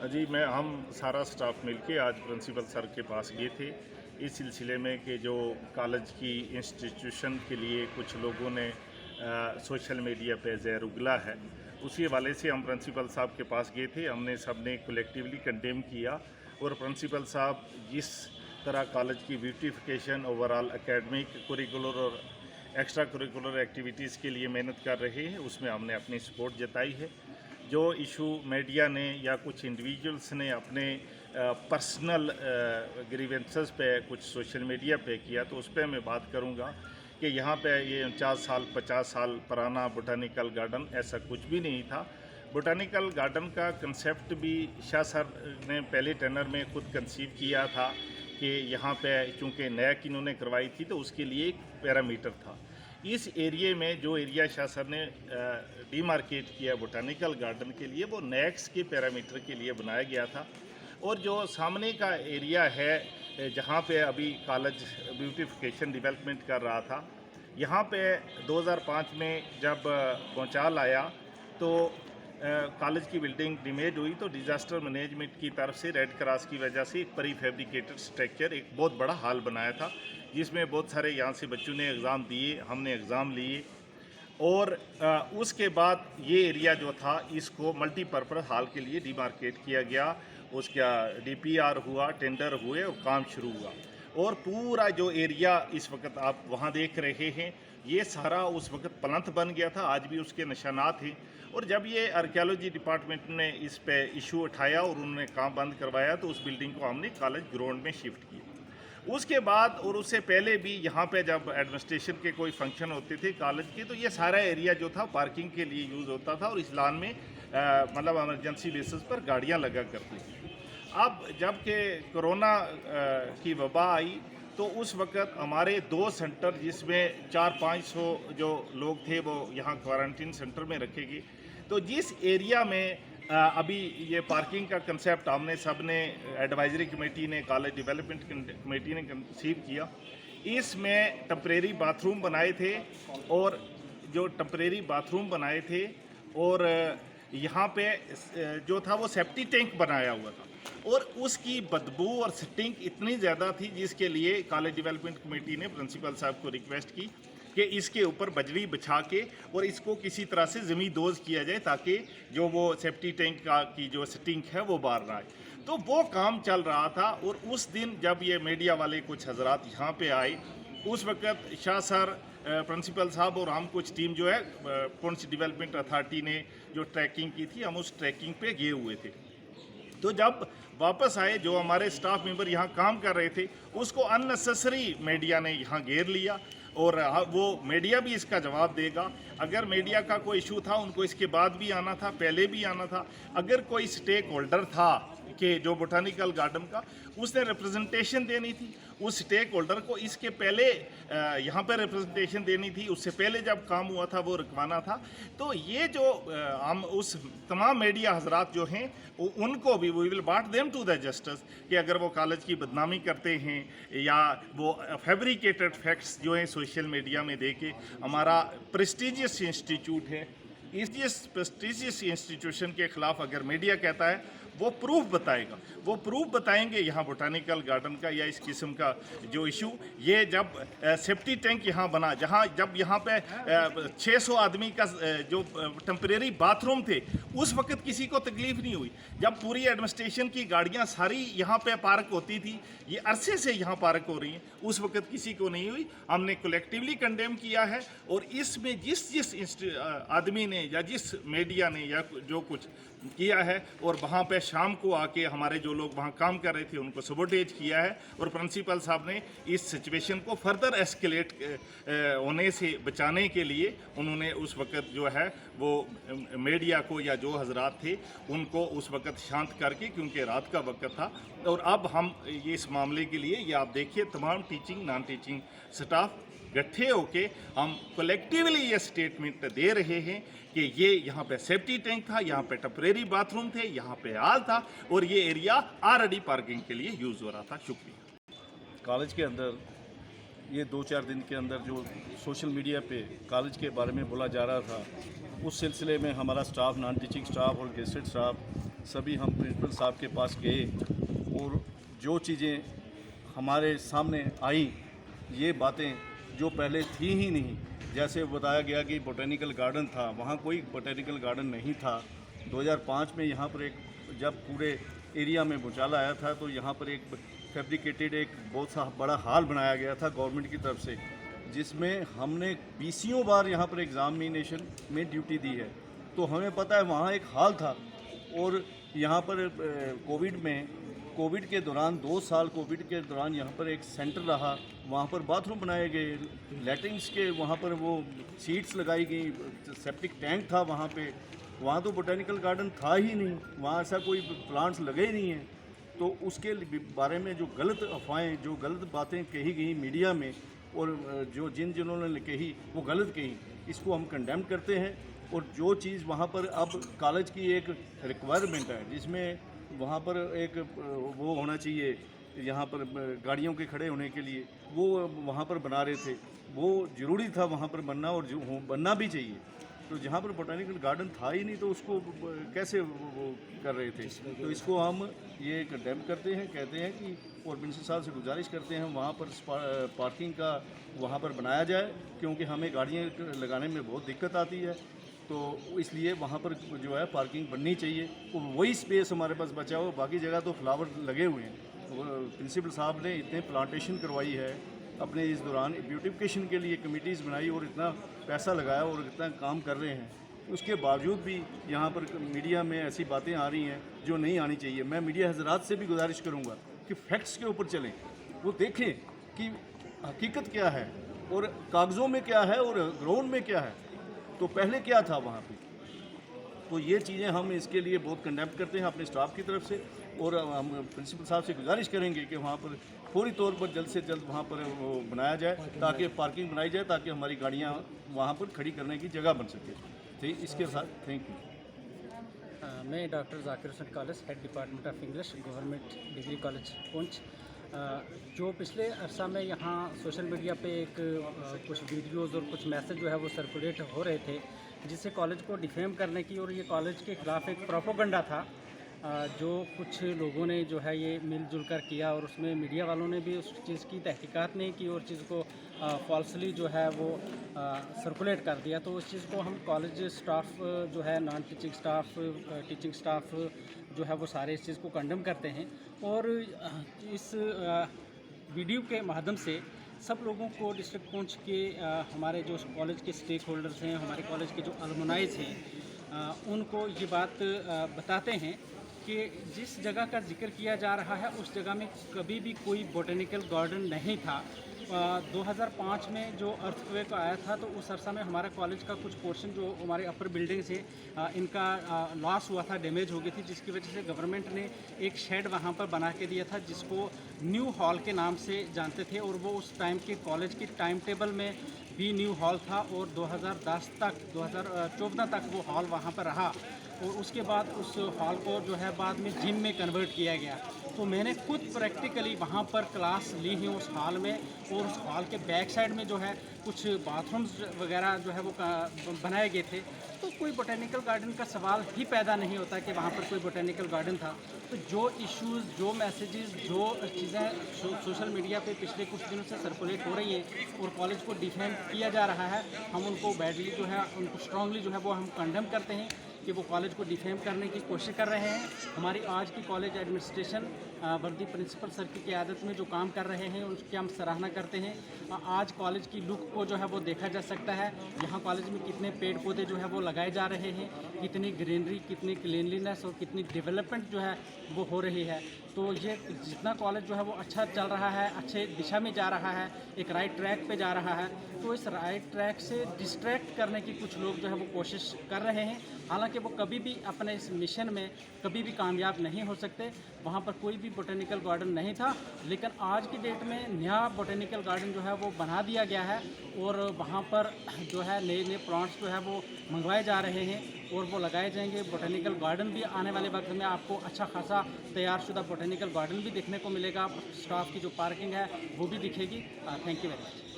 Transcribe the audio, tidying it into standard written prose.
जी, हम सारा स्टाफ मिलके आज प्रिंसिपल सर के पास गए थे इस सिलसिले में कि जो कॉलेज की इंस्टीट्यूशन के लिए कुछ लोगों ने सोशल मीडिया पे ज़हर उगला है, उसी हवाले से हम प्रिंसिपल साहब के पास गए थे। हमने सब ने कलेक्टिवली कंडेम किया और प्रिंसिपल साहब जिस तरह कॉलेज की ब्यूटिफिकेशन, ओवरऑल एकेडमिक, करिकुलर और एक्स्ट्रा करिकुलर एक्टिविटीज़ के लिए मेहनत कर रहे हैं, उसमें हमने अपनी सपोर्ट जताई है। जो इशू मीडिया ने या कुछ इंडिविजुअल्स ने अपने पर्सनल ग्रीवेंसेस पे कुछ सोशल मीडिया पे किया, तो उस पर मैं बात करूँगा कि यहाँ पे ये 49 साल 50 साल पुराना बोटानिकल गार्डन ऐसा कुछ भी नहीं था। बोटानिकल गार्डन का कंसेप्ट भी शाह सर ने पहले टेनर में खुद कंसीव किया था कि यहाँ पे चूँकि नैक इन्होंने करवाई थी तो उसके लिए एक पैरामीटर था। इस एरिए में जो एरिया शाह सर ने डीमार्केट किया बोटानिकल गार्डन के लिए, वो नैक्स के पैरामीटर के लिए बनाया गया था। और जो सामने का एरिया है जहाँ पे अभी कॉलेज ब्यूटिफिकेशन डेवलपमेंट कर रहा था, यहाँ पे 2005 में जब भूचाल आया तो कॉलेज की बिल्डिंग डैमेज हुई, तो डिज़ास्टर मैनेजमेंट की तरफ से रेड क्रॉस की वजह से एक प्री फैब्रिकेटेड स्ट्रक्चर, एक बहुत बड़ा हॉल बनाया था जिसमें बहुत सारे यहाँ से बच्चों ने एग्ज़ाम दिए, हमने एग्ज़ाम लिए। और उसके बाद ये एरिया जो था इसको मल्टीपर्पज़ हॉल के लिए डिमार्केट किया गया। उसका डीपीआर हुआ, टेंडर हुए और काम शुरू हुआ। और पूरा जो एरिया इस वक्त आप वहाँ देख रहे हैं, ये सारा उस वक्त प्लंथ बन गया था, आज भी उसके निशानात हैं। और जब ये आर्कियोलॉजी डिपार्टमेंट ने इस पे इशू उठाया और उन्होंने काम बंद करवाया, तो उस बिल्डिंग को हमने कॉलेज ग्राउंड में शिफ्ट किया। उसके बाद और उससे पहले भी यहाँ पे जब एडमिनिस्ट्रेशन के कोई फंक्शन होते थे कॉलेज के, तो ये सारा एरिया जो था पार्किंग के लिए यूज़ होता था और इस लान में मतलब इमरजेंसी बेसिस पर गाड़ियाँ लगा करती थी। अब जब के कोरोना की वबा आई, तो उस वक्त हमारे 2 सेंटर जिसमें 400-500 जो लोग थे वो यहाँ क्वारंटीन सेंटर में रखे गए। तो जिस एरिया में अभी ये पार्किंग का कंसेप्ट हमने सब ने एडवाइजरी कमेटी ने, कॉलेज डेवलपमेंट कमेटी ने कंसीव किया, इसमें टेम्परेरी बाथरूम बनाए थे। और जो टेम्परेरी बाथरूम बनाए थे और यहाँ पे जो था वो सेफ्टी टैंक बनाया हुआ था, और उसकी बदबू और स्टिंक इतनी ज़्यादा थी जिसके लिए कॉलेज डेवलपमेंट कमेटी ने प्रिंसिपल साहब को रिक्वेस्ट की कि इसके ऊपर बजरी बिछा के और इसको किसी तरह से ज़मींदोज़ किया जाए ताकि जो वो सेफ्टी टैंक का की जो स्टिंक है वो बाहर ना आए। तो वो काम चल रहा था। और उस दिन जब ये मीडिया वाले कुछ हजरात यहाँ पे आए, उस वक़्त शाह सर, प्रिंसिपल साहब और हम कुछ टीम जो है पुंछ डेवलपमेंट अथॉरिटी ने जो ट्रैकिंग की थी, हम उस ट्रैकिंग पे गए हुए थे। तो जब वापस आए, जो हमारे स्टाफ मेंबर यहाँ काम कर रहे थे, उसको अननेसेसरी मीडिया ने यहाँ घेर लिया। और वो मीडिया भी इसका जवाब देगा। अगर मीडिया का कोई इशू था, उनको इसके बाद भी आना था, पहले भी आना था। अगर कोई स्टेक होल्डर था कि जो बोटानिकल गार्डन का, उसने रिप्रेजेंटेशन देनी थी। उस स्टेक होल्डर को इसके पहले यहाँ पर रिप्रेजेंटेशन देनी थी, उससे पहले जब काम हुआ था वो रखवाना था। तो ये जो हम उस तमाम मीडिया हजरात जो हैं उनको भी वी विल बाट देम टू द जस्टिस कि अगर वो कॉलेज की बदनामी करते हैं या वो फैब्रिकेटेड फैक्ट्स जो हैं सोशल मीडिया में दे के, हमारा प्रेस्टिजियस इंस्टीट्यूट है, इस प्रेस्टिजियस इंस्टीट्यूशन के ख़िलाफ़ अगर मीडिया कहता है, वो प्रूफ बताएगा, वो प्रूफ बताएंगे यहाँ बोटानिकल गार्डन का या इस किस्म का जो इशू। ये जब सेफ्टी टैंक यहाँ बना, जब यहाँ पे 600 आदमी का जो टेम्परेरी बाथरूम थे, उस वक्त किसी को तकलीफ़ नहीं हुई। जब पूरी एडमिनिस्ट्रेशन की गाड़ियाँ सारी यहाँ पे पार्क होती थी, ये अरसे से यहाँ पार्क हो रही हैं, उस वक्त किसी को नहीं हुई। हमने कलेक्टिवली कंडेम किया है। और इसमें जिस आदमी ने या जिस मीडिया ने या जो कुछ किया है, और वहाँ पे शाम को आके हमारे जो लोग वहाँ काम कर रहे थे उनको सबोटेज किया है, और प्रिंसिपल साहब ने इस सिचुएशन को फर्दर एस्केलेट होने से बचाने के लिए उन्होंने उस वक्त जो है वो मीडिया को या जो हजरात थे उनको उस वक्त शांत करके, क्योंकि रात का वक्त था। और अब हम ये इस मामले के लिए ये आप देखिए तमाम टीचिंग नॉन टीचिंग स्टाफ इकट्ठे होके हम कलेक्टिवली ये स्टेटमेंट दे रहे हैं कि ये यहाँ पे सेफ्टी टैंक था, यहाँ पे टेम्परेरी बाथरूम थे, यहाँ पे हॉल था, और ये एरिया ऑलरेडी पार्किंग के लिए यूज़ हो रहा था। शुक्रिया। कॉलेज के अंदर ये 2-4 दिन के अंदर जो सोशल मीडिया पे कॉलेज के बारे में बोला जा रहा था उस सिलसिले में हमारा स्टाफ, नॉन टीचिंग स्टाफ और गेस्टेड स्टाफ सभी हम प्रिंसिपल साहब के पास गए और जो चीज़ें हमारे सामने आई, ये बातें जो पहले थी ही नहीं, जैसे बताया गया कि बोटेनिकल गार्डन था, वहाँ कोई बोटेनिकल गार्डन नहीं था। 2005 में यहाँ पर एक जब पूरे एरिया में भूचाल आया था तो यहाँ पर एक फैब्रिकेटेड एक बहुत सा बड़ा हॉल बनाया गया था गवर्नमेंट की तरफ से, जिसमें हमने 20 बार यहाँ पर एग्ज़ामिनेशन में ड्यूटी दी है। तो हमें पता है वहाँ एक हॉल था और यहाँ पर कोविड के दौरान 2 साल कोविड के दौरान यहाँ पर एक सेंटर रहा, वहाँ पर बाथरूम बनाए गए, लैट्रिन्स के वहाँ पर वो सीट्स लगाई गई, सेप्टिक टैंक था वहाँ पे। वहाँ तो बोटेनिकल गार्डन था ही नहीं, वहाँ ऐसा कोई प्लांट्स लगे ही नहीं हैं। तो उसके बारे में जो गलत अफवाहें, जो गलत बातें कही गई मीडिया में और जिन्होंने कही वो गलत कही, इसको हम कंडेम करते हैं। और जो चीज़ वहाँ पर अब कॉलेज की एक रिक्वायरमेंट है, जिसमें वहाँ पर एक वो होना चाहिए, यहाँ पर गाड़ियों के खड़े होने के लिए वो वहाँ पर बना रहे थे, वो ज़रूरी था वहाँ पर बनना और जो बनना भी चाहिए। तो जहाँ पर बोटेनिकल गार्डन था ही नहीं तो उसको कैसे वो कर रहे थे। तो इसको हम ये कंडेम करते हैं, कहते हैं कि और प्रिंसिपल साहब से गुजारिश करते हैं वहाँ पर पार्किंग का वहाँ पर बनाया जाए, क्योंकि हमें गाड़ियाँ लगाने में बहुत दिक्कत आती है। तो इसलिए वहाँ पर जो है पार्किंग बननी चाहिए। तो वही स्पेस हमारे पास बचा हुआ, बाकी जगह तो फ्लावर लगे हुए हैं। प्रिंसिपल साहब ने इतने प्लांटेशन करवाई है अपने इस दौरान, ब्यूटिफिकेशन के लिए कमिटीज़ बनाई और इतना पैसा लगाया और इतना काम कर रहे हैं, उसके बावजूद भी यहाँ पर मीडिया में ऐसी बातें आ रही हैं जो नहीं आनी चाहिए। मैं मीडिया हजरात से भी गुजारिश करूँगा कि फैक्ट्स के ऊपर चलें, वो देखें कि हकीकत क्या है और कागज़ों में क्या है और ग्राउंड में क्या है, तो पहले क्या था वहाँ पे। तो ये चीज़ें हम इसके लिए बहुत कंडेम करते हैं अपने स्टाफ की तरफ से, और हम प्रिंसिपल साहब से गुजारिश करेंगे कि वहाँ पर फौरी तौर पर जल्द से जल्द वहाँ पर वो बनाया जाए, ताकि पार्किंग बनाई जाए, ताकि हमारी गाड़ियाँ वहाँ पर खड़ी करने की जगह बन सके। तो इसके साथ थैंक यू। मैं doctor Zakir Hussain college, head department of English, government degree college Poonch. जो पिछले अरसा में यहाँ सोशल मीडिया पे एक कुछ वीडियोज़ और कुछ मैसेज जो है वो सर्कुलेट हो रहे थे, जिससे कॉलेज को डिफेम करने की और ये कॉलेज के ख़िलाफ़ एक प्रोपोगंडा था जो कुछ लोगों ने जो है ये मिलजुल कर किया, और उसमें मीडिया वालों ने भी उस चीज़ की तहकीकात नहीं की और चीज़ को फॉल्सली जो है वो सर्कुलेट कर दिया। तो उस चीज़ को हम कॉलेज स्टाफ जो है, non teaching staff, teaching staff जो है वो सारे इस चीज़ को कंडेम करते हैं। और इस वीडियो के माध्यम से सब लोगों को डिस्ट्रिक्ट पुंछ के हमारे जो कॉलेज के स्टेक होल्डर्स हैं, हमारे कॉलेज के जो अलुमनाइज हैं, उनको ये बात बताते हैं कि जिस जगह का जिक्र किया जा रहा है उस जगह में कभी भी कोई बोटेनिकल गार्डन नहीं था। 2005 में जो अर्थक्वेक आया था तो उस अरसा में हमारा कॉलेज का कुछ पोर्शन जो हमारे अपर बिल्डिंग से इनका लॉस हुआ था, डैमेज हो गई थी, जिसकी वजह से गवर्नमेंट ने एक शेड वहाँ पर बना के दिया था जिसको न्यू हॉल के नाम से जानते थे, और वो उस टाइम के कॉलेज की टाइम टेबल में भी न्यू हॉल था, और 2014 तक वो हॉल वहाँ पर रहा, और उसके बाद उस हॉल को जो है बाद में जिम में कन्वर्ट किया गया। तो मैंने खुद प्रैक्टिकली वहाँ पर क्लास ली है उस हॉल में, और उस हॉल के बैक साइड में जो है कुछ बाथरूम्स वगैरह जो है वो बनाए गए थे। तो कोई बोटेनिकल गार्डन का सवाल ही पैदा नहीं होता कि वहाँ पर कोई बोटेनिकल गार्डन था। तो जो इश्यूज़, जो मैसेजेस, जो चीज़ें सोशल मीडिया पे पिछले कुछ दिनों से सर्कुलेट हो रही हैं और कॉलेज को डिफेंड किया जा रहा है, हम उनको बैडली जो है, उनको स्ट्रांगली जो है वो हम कंडेम करते हैं कि वो कॉलेज को डिफेम करने की कोशिश कर रहे हैं। हमारी आज की कॉलेज एडमिनिस्ट्रेशन वर्दी प्रिंसिपल सर की क़यादत में जो काम कर रहे हैं उसकी हम सराहना करते हैं। आज कॉलेज की लुक को जो है वो देखा जा सकता है, यहाँ कॉलेज में कितने पेड़ पौधे जो है वो लगाए जा रहे हैं, कितनी ग्रीनरी, कितनी क्लीनलीनेस और कितनी डेवलपमेंट जो है वो हो रही है। तो ये जितना कॉलेज जो है वो अच्छा चल रहा है, अच्छे दिशा में जा रहा है, एक राइट ट्रैक पे जा रहा है। तो इस राइट ट्रैक से डिस्ट्रैक्ट करने की कुछ लोग जो है वो कोशिश कर रहे हैं, हालांकि वो कभी भी अपने इस मिशन में कभी भी कामयाब नहीं हो सकते। वहाँ पर कोई भी बोटेनिकल गार्डन नहीं था, लेकिन आज की डेट में नया बोटेनिकल गार्डन जो है वो बना दिया गया है, और वहाँ पर जो है नए नए प्लांट्स जो है वो मंगवाए जा रहे हैं और वो लगाए जाएंगे। बोटेनिकल गार्डन भी आने वाले वक्त में आपको अच्छा खासा तैयारशुदा बोटेनिकल गार्डन भी देखने को मिलेगा। स्टाफ की जो पार्किंग है वो भी दिखेगी। Thank you very much.